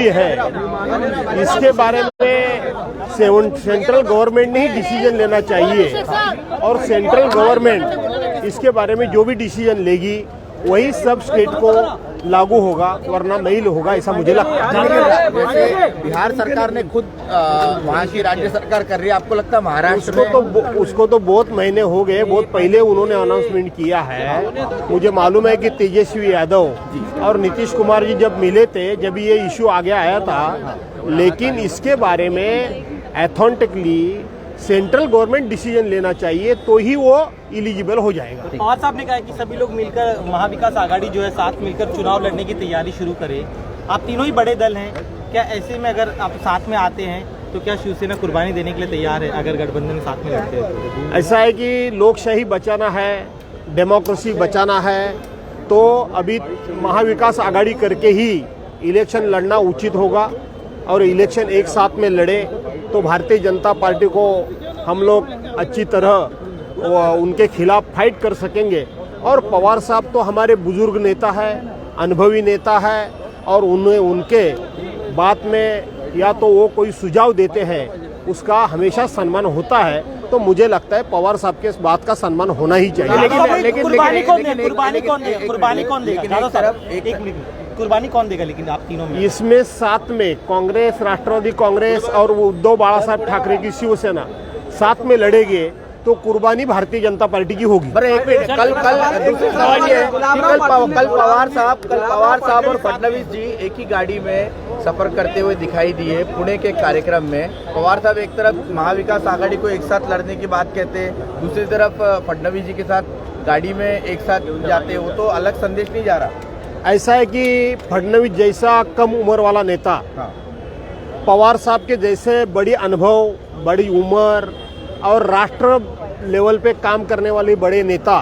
हुई है, इसके बारे में सेंट्रल गवर्नमेंट ने ही डिसीजन लेना चाहिए और सेंट्रल गवर्नमेंट इसके बारे में जो भी डिसीजन लेगी वही सब स्टेट को लागू होगा, वरना नहीं होगा, ऐसा मुझे लगता है। वैसे बिहार सरकार ने खुद वहाँ की राज्य सरकार कर रही है, आपको लगता है महाराष्ट्र उसको तो बहुत महीने हो गए, बहुत पहले उन्होंने अनाउंसमेंट किया है। मुझे मालूम है कि तेजस्वी यादव और नीतीश कुमार जी जब मिले थे, जब ये इश्यू आगे आया था, लेकिन इसके बारे में अथेंटिकली सेंट्रल गवर्नमेंट डिसीजन लेना चाहिए तो ही वो एलिजिबल हो जाएगा। पवार साहब ने कहा कि सभी लोग मिलकर महाविकास आघाड़ी जो है साथ मिलकर चुनाव लड़ने की तैयारी शुरू करें। आप तीनों ही बड़े दल हैं, क्या ऐसे में अगर आप साथ में आते हैं तो क्या शिवसेना कुर्बानी देने के लिए तैयार है अगर गठबंधन साथ में लड़ते हैं? ऐसा है कि लोकशाही बचाना है, डेमोक्रेसी बचाना है, तो अभी महाविकास आघाड़ी करके ही इलेक्शन लड़ना उचित होगा और इलेक्शन एक साथ में लड़े तो भारतीय जनता पार्टी को हम लोग अच्छी तरह उनके खिलाफ फाइट कर सकेंगे। और पवार साहब तो हमारे बुजुर्ग नेता है, अनुभवी नेता है और उनके बात में या तो वो कोई सुझाव देते हैं उसका हमेशा सम्मान होता है, तो मुझे लगता है पवार साहब के इस बात का सम्मान होना ही चाहिए। कुर्बानी कौन देगा लेकिन आप तीनों में? इसमें साथ में कांग्रेस, राष्ट्रवादी कांग्रेस और उद्धव बाळासाहेब ठाकरे की शिवसेना साथ में लड़ेंगे तो कुर्बानी भारतीय जनता पार्टी की होगी। एक मिनट, कल दूसरी सवाल ये है कि कल पवार साहब और फडणवीस जी एक ही गाड़ी में सफर करते हुए दिखाई दिए पुणे के कार्यक्रम में। पवार साहब एक तरफ महाविकास आघाड़ी को एक साथ लड़ने की बात कहते हैं, दूसरी तरफ फडणवीस जी के साथ गाड़ी में एक साथ जाते हैं, वो तो अलग संदेश नहीं जा रहा? ऐसा है कि फडणवीस जैसा कम उम्र वाला नेता, पवार साहब के जैसे बड़ी अनुभव, बड़ी उम्र और राष्ट्र लेवल पे काम करने वाले बड़े नेता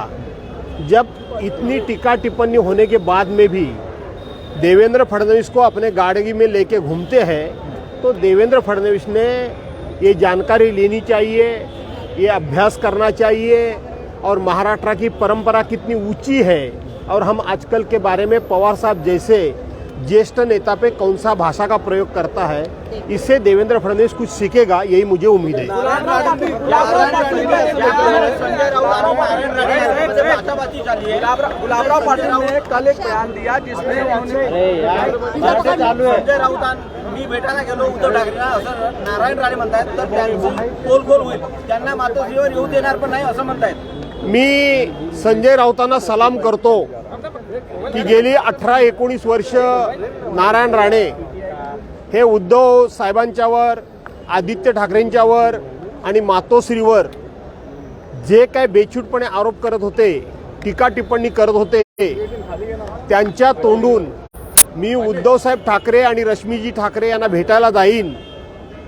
जब इतनी टीका टिप्पणी होने के बाद में भी देवेंद्र फडणवीस को अपने गाड़ी में लेके घूमते हैं, तो देवेंद्र फडणवीस ने ये जानकारी लेनी चाहिए, ये अभ्यास करना चाहिए और महाराष्ट्र की परंपरा कितनी ऊंची है और हम आजकल के बारे में पवार साहब जैसे ज्येष्ठ नेता पे कौन सा भाषा का प्रयोग करता है, इससे देवेंद्र फडणवीस कुछ सीखेगा, यही मुझे उम्मीद है। गुलाबराव पाटील ने कल एक बयान दिया जिसमें संजय राऊतांनी भेटायला गेलो उद्धव ठाकरेंना असं नारायण राणे म्हणतायत, तर त्यांची पोलखोल होईल, त्यांना मातोश्रीवर येऊ देणार पण नाही असं म्हणतायत। मी संजय राऊतांना सलाम करतो की गेली 18-19 वर्ष नारायण राणे हे उद्धव साहेबांच्यावर, आदित्य ठाकरेंच्यावर आणि मातोश्रीवर जे काय बेछूटपणे आरोप करत होते, टीका टिप्पणी करत होते, त्यांच्या तोंडून मी उद्धव साहेब ठाकरे आणि रश्मीजी ठाकरे यांना भेटायला जाईन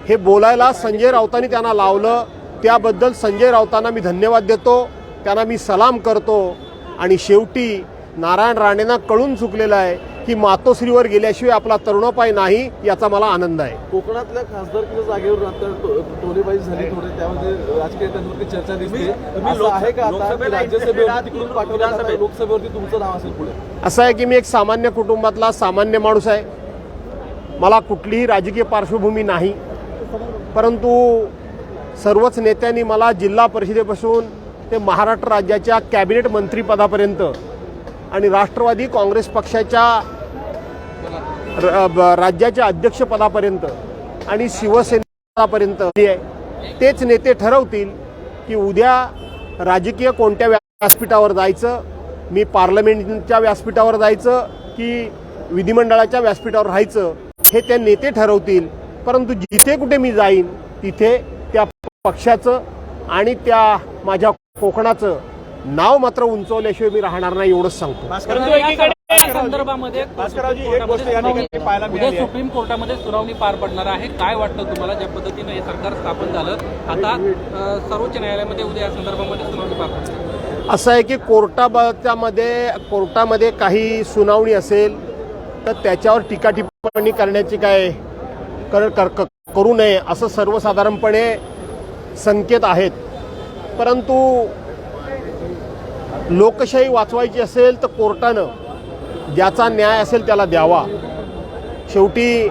हे बोलायला संजय राऊतांनी त्यांना लावलं। त्याबद्दल संजय राऊतांना मी धन्यवाद देतो, त्यांना मी सलाम करतो आणि शेवटी नारायण राणेंना कळून चुकलेलं आहे की मातोश्रीवर गेल्याशिवाय आपला तरुणोपाय नाही, याचा मला आनंद आहे। कोकणातल्या खासदारकीच्या जागेवर नंतर टोलेबाजी झाली, थोडे त्यामध्ये राजकीय नेत्यांवरती चर्चा दिसते, असं आहे का आता राज्यसभेवरती तिकडून पाठवण्यात लोकसभेवरती तुमचं नाव असेल पुढे? असं आहे की मी एक सामान्य कुटुंबातला सामान्य माणूस आहे, मला कुठलीही राजकीय पार्श्वभूमी नाही, परंतु सर्वच नेत्यांनी मला जिल्हा परिषदेपासून ते महाराष्ट्र राज्याच्या कॅबिनेट मंत्रीपदापर्यंत आणि राष्ट्रवादी काँग्रेस पक्षाच्या राज्याच्या अध्यक्षपदापर्यंत आणि शिवसेनेपर्यंत तेच नेते ठरवतील की उद्या राजकीय कोणत्या व्यासपीठावर जायचं, मी पार्लमेंटच्या व्यासपीठावर जायचं की विधिमंडळाच्या व्यासपीठावर राहायचं, हे त्या नेते ठरवतील। परंतु जिथे कुठे मी जाईन तिथे त्या पक्षाचं आणि त्या माझ्या कोकणाचं नाव मात्र उंचवल्याशिवाय मी राहणार नाही, एवढंच सांगतो। संदर्भामध्ये सुप्रीम कोर्टामध्ये सुनावणी पार पडणार आहे, काय वाटतं तुम्हाला? ज्या पद्धतीने हे सरकार स्थापन झालं, आता सर्वोच्च न्यायालयामध्ये उद्या या संदर्भामध्ये सुनावणी पार पडणार। असं आहे की कोर्टामध्ये काही सुनावणी असेल तर त्याच्यावर टीका टिप्पणी करण्याची काय करू नये असं सर्वसाधारणपणे संकेत आहेत, परंतु लोकशाही वाचवायची असेल तर कोर्टानं ज्याचा न्याय असेल त्याला द्यावा। शेवटी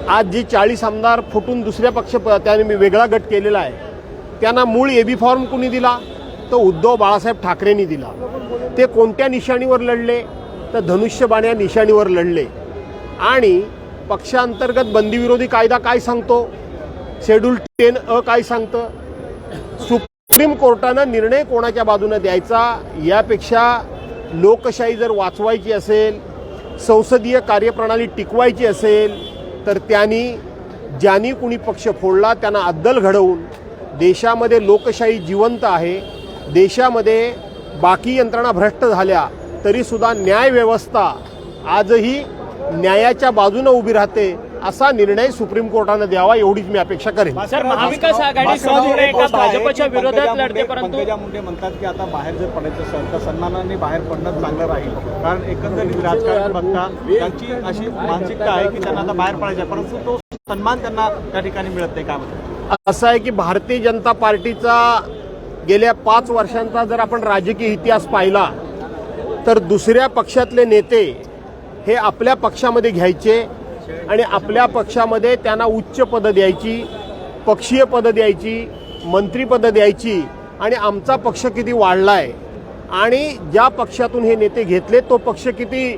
आज जे 40 आमदार फुटून दुसऱ्या पक्ष त्याने वेगळा गट केलेला आहे, त्यांना मूळ एबी फॉर्म कुणी दिला? तो उद्धव बाळासाहेब ठाकरेंनी दिला. ते कोणत्या निशाणीवर लढले? तर धनुष्यबाण या निशाणीवर लढले. आणि पक्षांतर्गत बंदीविरोधी कायदा काय सांगतो? शेड्यूल 10A काय सांगतं? सुप्रीम कोर्टानं निर्णय कोणाच्या बाजूने द्यायचा यापेक्षा लोकशाही जर वाचवायची असेल, संसदीय कार्यप्रणाली टिकवायची असेल, तर ज्यांनी कुणी पक्ष फोडला त्यांना अद्दल घडवून देशामध्ये लोकशाही जिवंत आहे, देशामध्ये बाकी यंत्रणा भ्रष्ट झाल्या तरीसुद्धा न्यायव्यवस्था आजही न्यायाच्या बाजूने उभी राहते, असा निर्णय सुप्रीम कोर्टाने द्यावा एवढीच मी अपेक्षा करेन. सर, महाविकास आघाडी समोर एका भाजपच्या विरोधात लढते, परंतु पंकजा मुंडे म्हणतात की आता बाहेर जर पडायचं असेल तर सन्मानाने बाहेर पडणं चांगलं राहील, कारण एकंदरीत राजकारण बघता त्यांची अशी मानसिकता आहे की त्यांना आता बाहेर पडायचं आहे, परंतु तो सन्मान त्यांना त्या ठिकाणी मिळत नाही. काय म्हणतात? असं आहे की भारतीय जनता पार्टीचा गेल्या 5 वर्षांचा जर आपण राजकीय इतिहास पाहिला तर दुसऱ्या पक्षातले नेते हे आपल्या पक्षामध्ये घ्यायचे आणि आपल्या पक्षामध्ये त्यांना उच्च पदं द्यायची, पक्षीय पदं द्यायची, मंत्रीपदं द्यायची. आणि आमचा पक्ष किती वाढलाय आणि ज्या पक्षातून हे नेते घेतले तो पक्ष किती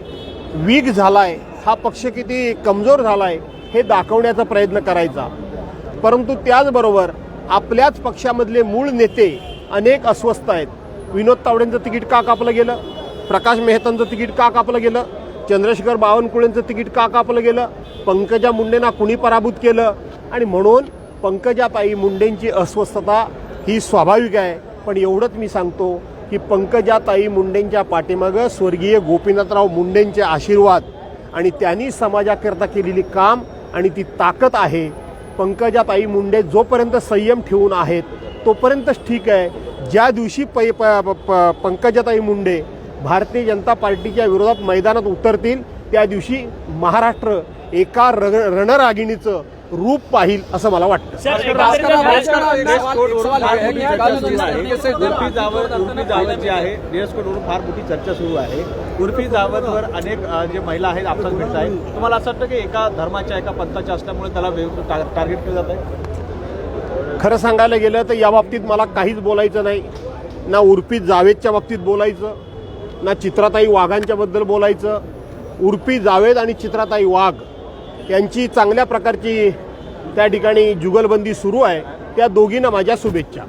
वीक झालाय, हा पक्ष किती कमजोर झालाय हे दाखवण्याचा प्रयत्न करायचा. परंतु त्याचबरोबर आपल्याच पक्षामधले मूळ नेते अनेक अस्वस्थ आहेत. विनोद तावडेंचं तिकीट का कापलं गेलं? प्रकाश मेहतांचं तिकीट का कापलं गेलं? चंद्रशेखर बावनकुळेंचं तिकीट का कापलं गेलं? पंकजा मुंडेंना कुणी पराभूत केलं? आणि म्हणून पंकजाताई मुंडेंची अस्वस्थता ही स्वाभाविक आहे. पण एवढंच मी सांगतो की पंकजाताई मुंडेंच्या पाठीमागं स्वर्गीय गोपीनाथराव मुंडेंचे आशीर्वाद आणि त्यांनी समाजाकरता केलेली काम आणि ती ताकद आहे. पंकजाताई मुंडे जोपर्यंत संयम ठेवून आहेत तोपर्यंतच ठीक आहे. ज्या दिवशी पंकजाताई मुंडे भारतीय जनता पार्टीच्या विरोधात मैदानात उतरतील त्या दिवशी महाराष्ट्र एका रणरागिणीचं रूप पाहिल असं मला वाटतं. उर्फी जावत जी आहे ड्रेस कोडवरून फार मोठी चर्चा सुरू आहे. उर्फी जावतवर अनेक जे महिला आहेत आपसात भेटत आहेत. तुम्हाला असं वाटतं की एका धर्माच्या एका पंथाच्या असल्यामुळे त्याला टार्गेट केलं जात आहे? खरं सांगायला गेलं तर या बाबतीत मला काहीच बोलायचं नाही. ना उर्फी जावेदच्या बाबतीत बोलायचं, ना चित्राताई वाघांच्याबद्दल बोलायचं. उर्फी जावेद आणि चित्राताई वाघ यांची चांगल्या प्रकारची त्या ठिकाणी जुगलबंदी सुरू आहे. त्या दोघींना माझ्या शुभेच्छा.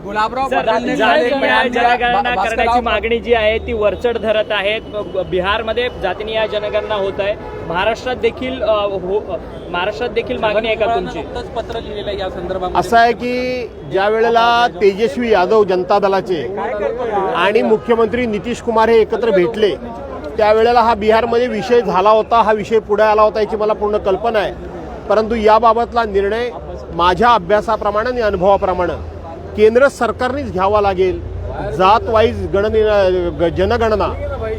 जनगणना करण्याची मागणी जी आहे ती वरचढ धरत आहे. बिहारमध्ये जातीनिहाय जनगणना होत आहे. महाराष्ट्रात देखील मागणी आहे का तुमची? पत्र लिहिलेलं आहे या संदर्भात. असं आहे की ज्या वेळेला तेजस्वी यादव जनता दलाचे आणि मुख्यमंत्री नितीश कुमार हे एकत्र भेटले त्यावेळेला हा बिहारमध्ये विषय झाला होता, हा विषय पुढे आला होता याची मला पूर्ण कल्पना आहे. परंतु याबाबतला निर्णय माझ्या अभ्यासाप्रमाणे आणि अनुभवाप्रमाणे केंद्र सरकारनेच घ्यावा लागेल. जात वाईज जनगणना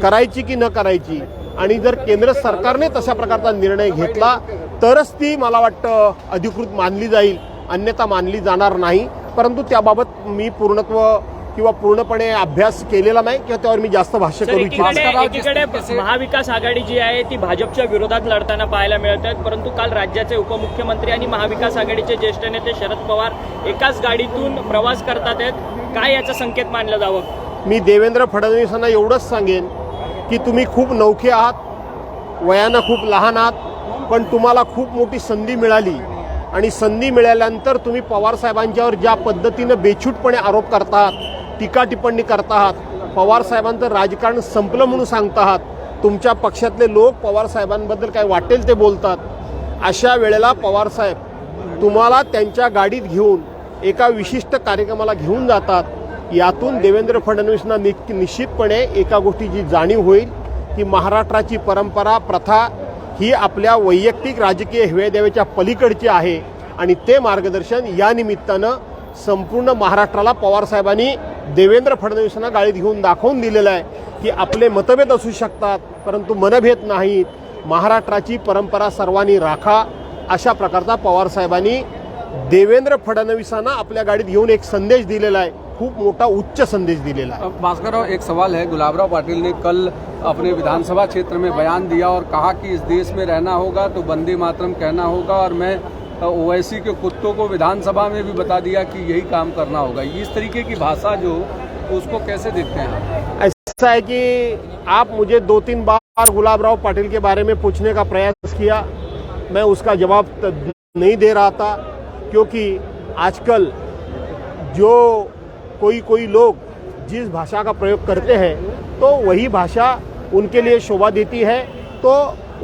करायची की न करायची आणि जर केंद्र सरकारने तशा प्रकारचा निर्णय घेतला तरच ती मला वाटतं अधिकृत मानली जाईल, अन्यथा मानली जाणार नाही. परंतु त्याबाबत मी पूर्णपणे अभ्यास केलेला नाही किंवा त्यावर मी जास्त भाष्य करू इच्छित. एकीकडे महाविकास आघाडी जी आहे ती भाजपच्या विरोधात लढताना पाहायला मिळत आहेत, परंतु काल राज्याचे उपमुख्यमंत्री आणि महाविकास आघाडीचे ज्येष्ठ नेते शरद पवार एकाच गाडीतून प्रवास करतात आहेत. काय याचा संकेत मानलं जावं? मी देवेंद्र फडणवीसांना एवढंच सांगेन की तुम्ही खूप नौखे आहात, वयानं खूप लहान आहात, पण तुम्हाला खूप मोठी संधी मिळाली आणि संधी मिळाल्यानंतर तुम्ही पवार साहेबांच्यावर ज्या पद्धतीनं बेछूटपणे आरोप करतात, टीका टिप्पणी करत आहात, पवार साहेबांचं राजकारण संपलं म्हणून सांगत आहात, तुमच्या पक्षातले लोक पवार साहेबांबद्दल काय वाटेल ते बोलतात. अशा वेळेला पवार साहेब तुम्हाला त्यांच्या गाडीत घेऊन एका विशिष्ट कार्यक्रमाला घेऊन जातात. यातून देवेंद्र फडणवीसांना निश्चितपणे एका गोष्टीची जाणीव होईल की महाराष्ट्राची परंपरा प्रथा ही आपल्या वैयक्तिक राजकीय हेवेदेवेच्या पलीकडची आहे आणि ते मार्गदर्शन या निमित्तानं संपूर्ण महाराष्ट्राला पवारसाहेबांनी देवेंद्र फडणवीसांना गाडीत घेऊन दाखवून दिलेलं आहे की आपले मतभेद असू शकतात परंतु मनभेद नाहीत. महाराष्ट्राची परंपरा सर्वांनी राखा अशा प्रकारचा पवारसाहेबांनी देवेंद्र फडणवीसांना आपल्या गाडीत घेऊन एक संदेश दिलेला आहे. खूप मोठा उच्च संदेश दिलेला आहे. भास्करराव, एक सवाल है। गुलाबराव पाटिल ने कल अपने विधानसभा क्षेत्र में बयान दिया और कहा कि इस देश में रहना होगा तो वंदे मातरम कहना होगा, और मैं ओवैसी के कुत्तों को विधानसभा में भी बता दिया कि यही काम करना होगा। इस तरीके की भाषा जो, उसको कैसे देखते हैं आप? ऐसा है कि आप मुझे 2-3 बार गुलाबराव पाटिल के बारे में पूछने का प्रयास किया, मैं उसका जवाब नहीं दे रहा था, क्योंकि आजकल जो कोई लोग जिस भाषा का प्रयोग करते हैं तो वही भाषा उनके लिए शोभा देती है, तो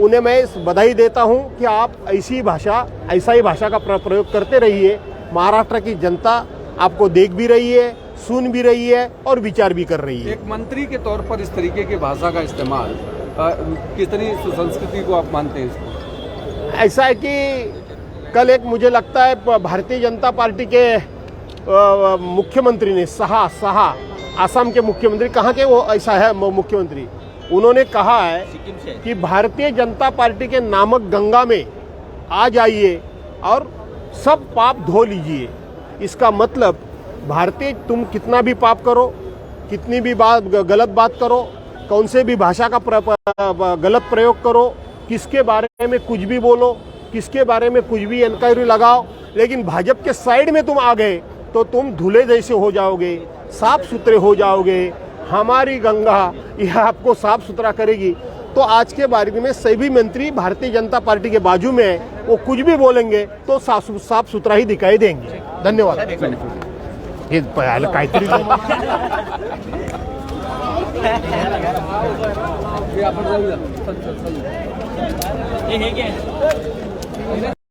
उन्हें मैं बधाई देता हूं कि आप ऐसा ही भाषा का प्रयोग करते रहिए। महाराष्ट्र की जनता आपको देख भी रही है, सुन भी रही है और विचार भी कर रही है। एक मंत्री के तौर पर इस तरीके की भाषा का इस्तेमाल कितनी सुसंस्कृति को आप मानते हैं इसको? ऐसा है कि कल एक मुझे लगता है भारतीय जनता पार्टी के मुख्यमंत्री ने सहा आसाम के मुख्यमंत्री, कहाँ के वो ऐसा है मुख्यमंत्री, उन्होंने कहा है कि भारतीय जनता पार्टी के नामक गंगा में आ जाइए और सब पाप धो लीजिए। इसका मतलब भारतीय, तुम कितना भी पाप करो, कितनी भी गलत बात करो, कौन से भी भाषा का गलत प्रयोग करो, किसके बारे में कुछ भी बोलो, किसके बारे में कुछ भी इंक्वायरी लगाओ, लेकिन भाजपा के साइड में तुम आ गए तो तुम धुले जैसे हो जाओगे, साफ सुथरे हो जाओगे। हमारी गंगा यह आपको साफ सुथरा करेगी। तो आज के बारे में सभी मंत्री भारतीय जनता पार्टी के बाजू में है, वो कुछ भी बोलेंगे तो साफ सुथरा ही दिखाई देंगे। धन्यवाद। हे पळालं काहीतरी हे घे